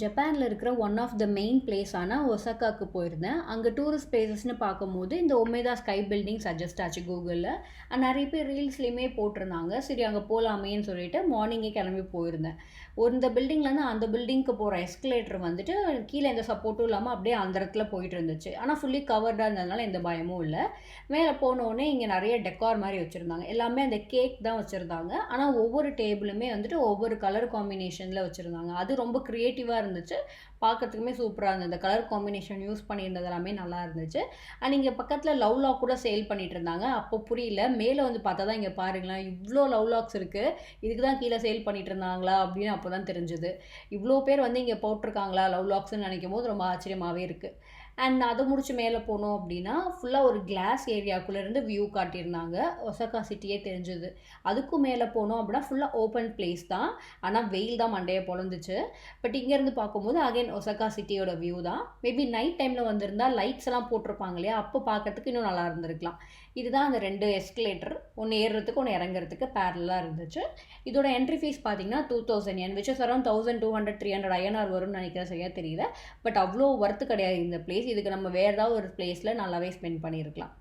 ஜப்பான்ல இருக்கிற one of the main பிளேஸான ஒசாக்காக்கு போயிருந்தேன். அங்கே டூரிஸ்ட் பிளேசஸ்னு பார்க்கும்போது இந்த ஒமேதா ஸ்கை பில்டிங் சஜஸ்ட் ஆச்சு கூகுளில். நிறைய பேர் ரீல்ஸ்லேயுமே போட்டிருந்தாங்க. சரி அங்கே போகலாமேன்னு சொல்லிட்டு மார்னிங்கே கிளம்பி போயிருந்தேன். இந்த பில்டிங்லேருந்து அந்த பில்டிங்க்கு போகிற எஸ்கலேட்டர் வந்துட்டு கீழே எந்த சப்போர்ட்டும் இல்லாமல் அப்படியே அந்த இடத்துல போயிட்டு இருந்துச்சு. ஆனால் ஃபுல்லி கவர்டாக இருந்ததுனால எந்த பயமும் இல்லை. மேலே போனோடனே இங்கே நிறைய டெக்கார் மாதிரி வச்சுருந்தாங்க. எல்லாமே அந்த கேக் தான் வச்சுருந்தாங்க. ஆனால் ஒவ்வொரு டேபிளுமே வந்துட்டு ஒவ்வொரு கலர் காம்பினேஷனில் வச்சுருந்தாங்க. அது ரொம்ப க்ரியேட்டிவாக இருந்துச்சு. பார்க்கறதுக்குமே சூப்பராக இருந்தது. இந்த கலர் காம்பினேஷன் யூஸ் பண்ணியிருந்தது எல்லாமே நல்லா இருந்துச்சு. அண்ட் இங்கே பக்கத்தில் லவ் லாக் கூட சேல் பண்ணிட்டு இருந்தாங்க. அப்போ புரியல, மேலே வந்து பார்த்தா தான் இங்கே பாருங்களேன் இவ்வளோ லவ் லாக்ஸ் இருக்குது, இதுக்கு தான் கீழே சேல் பண்ணிட்டு இருந்தாங்களா அப்படின்னு அப்போ தான் தெரிஞ்சுது. இவ்வளோ பேர் வந்து இங்கே போட்டிருக்காங்களா லவ் லாக்ஸ்ன்னு நினைக்கும் போது ரொம்ப ஆச்சரியமாகவே இருக்குது. அண்ட் அதை முடிச்சு மேலே போனோம் அப்படின்னா ஃபுல்லாக ஒரு கிளாஸ் ஏரியாக்குள்ளேருந்து வியூ காட்டியிருந்தாங்க. ஒசாக்கா சிட்டியே தெரிஞ்சுது. அதுக்கும் மேலே போனோம் அப்படின்னா ஃபுல்லாக ஓப்பன் பிளேஸ் தான். ஆனால் வெயில் தான் மண்டையை பொழந்துச்சு. பட் இங்கேருந்து பார்க்கும்போது அகைன் ஒசாக்கா சிட்டியோட வியூ தான். மேபி நைட் டைமில் வந்திருந்தா லைட்ஸ் எல்லாம் போட்டிருப்பாங்க இல்லையா, அப்போ பார்க்கறதுக்கு இன்னும் நல்லா இருந்திருக்கலாம். இதுதான் அந்த 2 எஸ்கலேட்டர், ஒன்று ஏறுறதுக்கு ஒன்று இறங்குறதுக்கு பேரலாக இருந்துச்சு. இதோட என்ட்ரி ஃபீஸ் பார்த்தீங்கன்னா 2000 yen, which is around 1200-300 INR வரும்னு நினைக்கிறேன், சரியாக தெரியல. பட் அவ்வளோ ஒர்த்து கிடையாது இந்த பிளேஸ். இதுக்கு நம்ம வேறு ஏதாவது ஒரு பிளேஸில் நல்லாவே ஸ்பெண்ட் பண்ணியிருக்கலாம்.